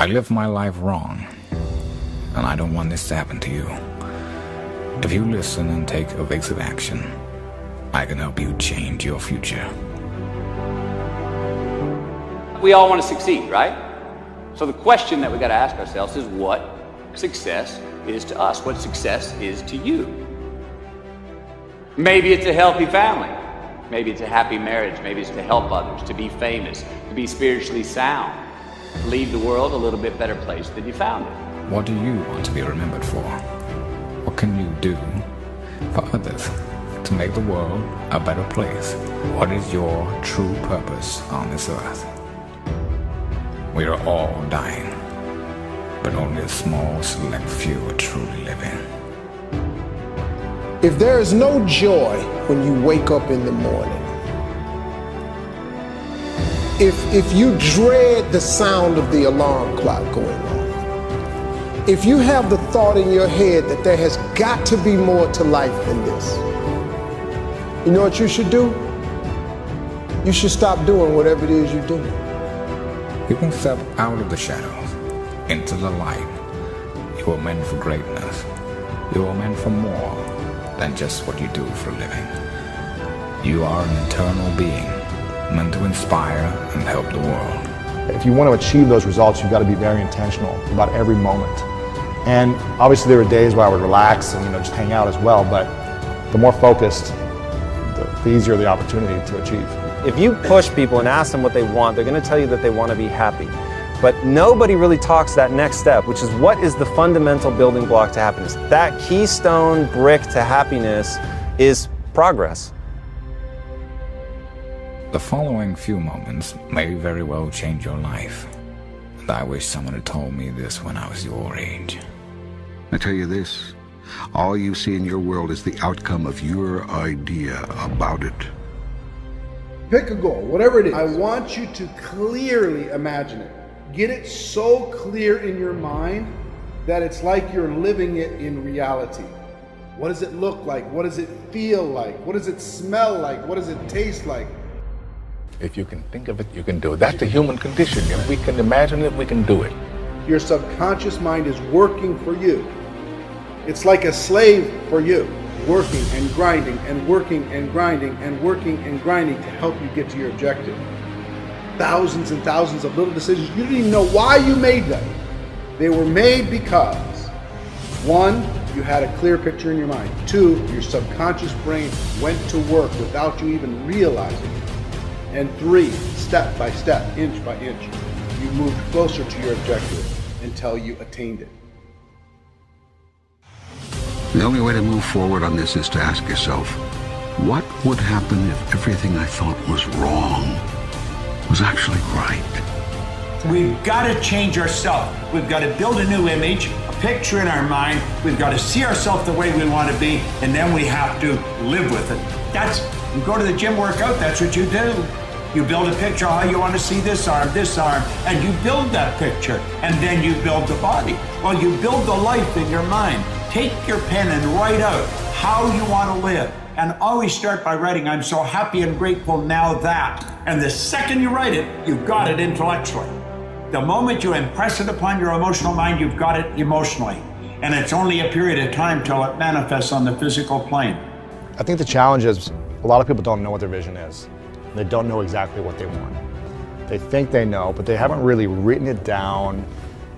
I live my life wrong, and I don't want this to happen to you. If you listen and take evasive action, I can help you change your future. We all want to succeed, right? So the question that we got to ask ourselves is what success is to us, what success is to you. Maybe it's a healthy family. Maybe it's a happy marriage. Maybe it's to help others, to be famous, to be spiritually sound, to leave the world a little bit better place than you found it. What do you want to be remembered for? What can you do for others to make the world a better place? What is your true purpose on this earth? We are all dying, but only a small select few are truly living. If there is no joy when you wake up in the morning, if you dread the sound of the alarm clock going on, if you have the thought in your head that there has got to be more to life than this, you know what you should do? You should stop doing whatever it is you're doing. You can step out of the shadows into the light. You are meant for greatness. You are meant for more than just what you do for a living. You are an eternal being, meant to inspire and help the world. If you want to achieve those results, you've got to be very intentional about every moment. And obviously there were days where I would relax and just hang out as well, but the more focused, the easier the opportunity to achieve. If you push people and ask them what they want, they're going to tell you that they want to be happy. But nobody really talks that next step, which is what is the fundamental building block to happiness. That keystone brick to happiness is progress. The following few moments may very well change your life. And I wish someone had told me this when I was your age. I tell you this, all you see in your world is the outcome of your idea about it. Pick a goal, whatever it is. I want you to clearly imagine it. Get it so clear in your mind that it's like you're living it in reality. What does it look like? What does it feel like? What does it smell like? What does it taste like? If you can think of it, you can do it. That's the human condition. If we can imagine it, we can do it. Your subconscious mind is working for you. It's like a slave for you, working and grinding and working and grinding and working and grinding to help you get to your objective. Thousands and thousands of little decisions. You didn't even know why you made them. They were made because, one, you had a clear picture in your mind. Two, your subconscious brain went to work without you even realizing it. And three, step by step, inch by inch, you moved closer to your objective until you attained it. The only way to move forward on this is to ask yourself, what would happen if everything I thought was wrong was actually right? We've got to change ourselves. We've got to build a new image, a picture in our mind. We've got to see ourselves the way we want to be, and then we have to live with it. You go to the gym, work out, that's what you do. You build a picture of how you want to see this arm, and you build that picture, and then you build the body. Well, you build the life in your mind. Take your pen and write out how you want to live. And always start by writing, I'm so happy and grateful now that. And the second you write it, you've got it intellectually. The moment you impress it upon your emotional mind, you've got it emotionally. And it's only a period of time till it manifests on the physical plane. I think the challenge is a lot of people don't know what their vision is. They don't know exactly what they want. They think they know, but they haven't really written it down.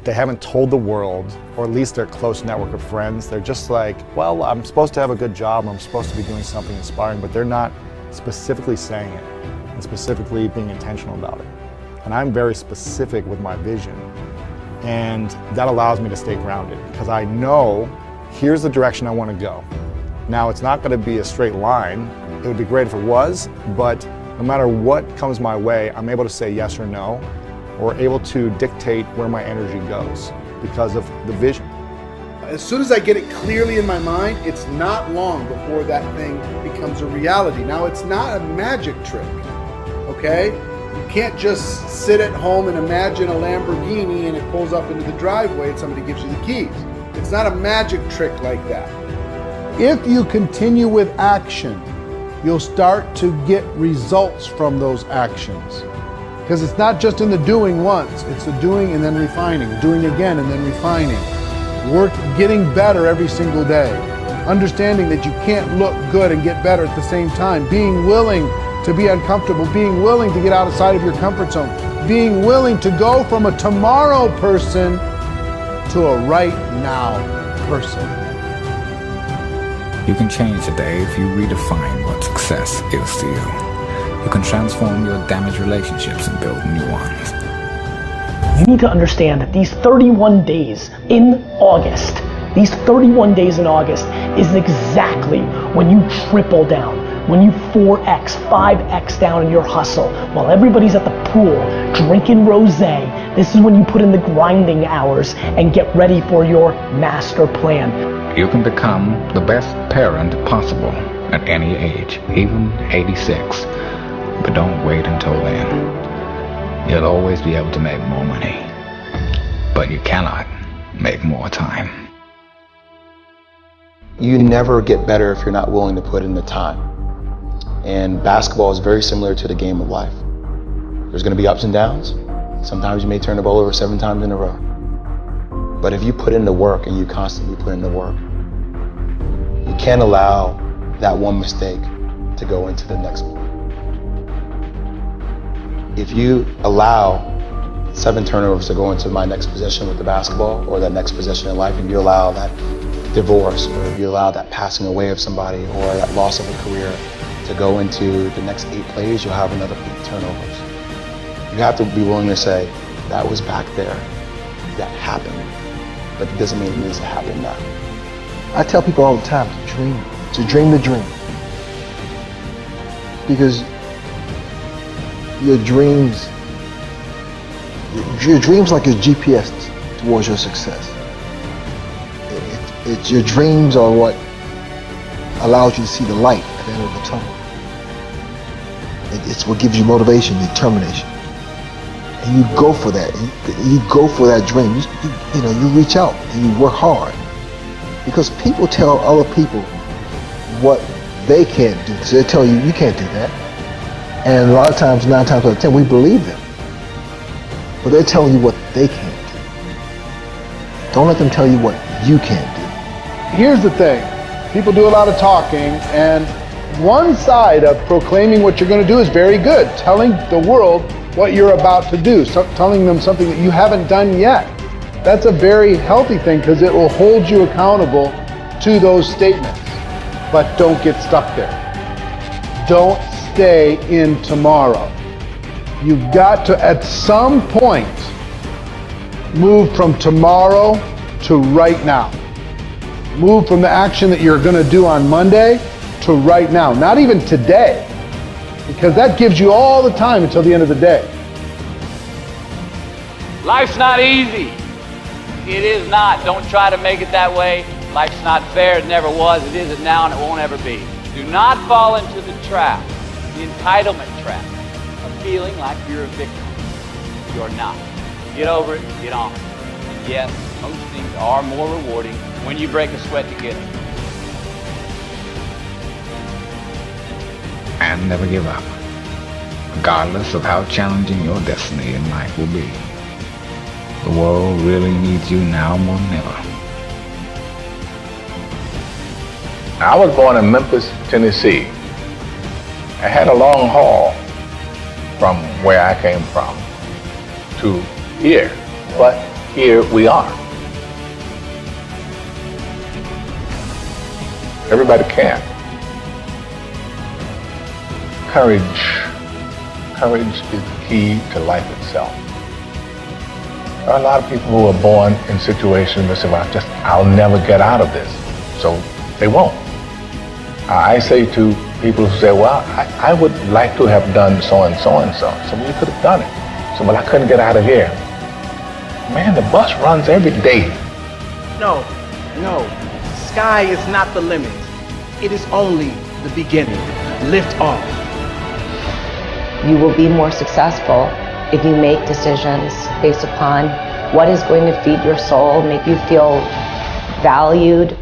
They haven't told the world, or at least their close network of friends. They're just like, well, I'm supposed to have a good job, I'm supposed to be doing something inspiring, but they're not specifically saying it and specifically being intentional about it. And I'm very specific with my vision, and that allows me to stay grounded because I know here's the direction I want to go. Now, it's not going to be a straight line. It would be great if it was, but no matter what comes my way, I'm able to say yes or no, or able to dictate where my energy goes because of the vision. As soon as I get it clearly in my mind, it's not long before that thing becomes a reality. Now, it's not a magic trick, okay? You can't just sit at home and imagine a Lamborghini and it pulls up into the driveway and somebody gives you the keys. It's not a magic trick like that. If you continue with action, you'll start to get results from those actions. Because it's not just in the doing once, it's the doing and then refining, doing again and then refining. Getting better every single day. Understanding that you can't look good and get better at the same time. Being willing to be uncomfortable, being willing to get outside of your comfort zone, being willing to go from a tomorrow person to a right now person. You can change the day if you redefine what success is to you. You can transform your damaged relationships and build new ones. You need to understand that these 31 days in August, is exactly when you triple down, when you 4X, 5X down in your hustle. While everybody's at the pool drinking rosé, this is when you put in the grinding hours and get ready for your master plan. You can become the best parent possible at any age, even 86. But don't wait until then. You'll always be able to make more money, but you cannot make more time. You never get better if you're not willing to put in the time. And basketball is very similar to the game of life. There's going to be ups and downs. Sometimes you may turn the ball over 7 times in a row. But if you put in the work and you constantly put in the work, you can't allow that one mistake to go into the next one. If you allow 7 turnovers to go into my next possession with the basketball or that next possession in life, and you allow that divorce, or if you allow that passing away of somebody or that loss of a career to go into the next 8 plays, you'll have another 8 turnovers. You have to be willing to say, that was back there, that happened, but it doesn't mean it needs to happen now. I tell people all the time to dream the dream. Because your dreams like your GPS towards your success. It's your dreams are what allows you to see the light at the end of the tunnel. It's what gives you motivation, determination. And you go for that. You go for that dream. You reach out and you work hard. Because people tell other people what they can't do. So they tell you, you can't do that. And a lot of times, 9 times out of 10, we believe them. But they're telling you what they can't do. Don't let them tell you what you can't do. Here's the thing. People do a lot of talking, and one side of proclaiming what you're going to do is very good. Telling the world what you're about to do. Telling them something that you haven't done yet. That's a very healthy thing because it will hold you accountable to those statements. But don't get stuck there. Don't stay in tomorrow. You've got to, at some point, move from tomorrow to right now. Move from the action that you're going to do on Monday to right now. Not even today, because that gives you all the time until the end of the day. Life's not easy. It is not. Don't try to make it that way. Life's not fair. It never was. It isn't now, and it won't ever be. Do not fall into the trap, the entitlement trap, of feeling like you're a victim. You're not. Get over it. Get on it. And yes, most things are more rewarding when you break a sweat to get them. And never give up, regardless of how challenging your destiny in life will be. The world really needs you now more than ever. I was born in Memphis, Tennessee. I had a long haul from where I came from to here, but here we are. Everybody can. Courage is the key to life itself. There are a lot of people who are born in situations that say, well, I'll never get out of this. So they won't. I say to people who say, well, I would like to have done so and so and so. So you could have done it. So, well, I couldn't get out of here. Man, the bus runs every day. No. Sky is not the limit. It is only the beginning. Lift off. You will be more successful if you make decisions based upon what is going to feed your soul, make you feel valued,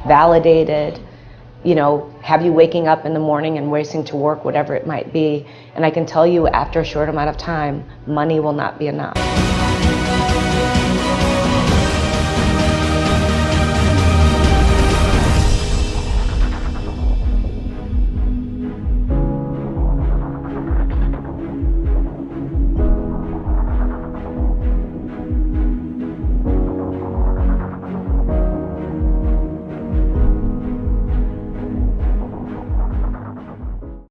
validated, have you waking up in the morning and racing to work, whatever it might be. And I can tell you, after a short amount of time, money will not be enough.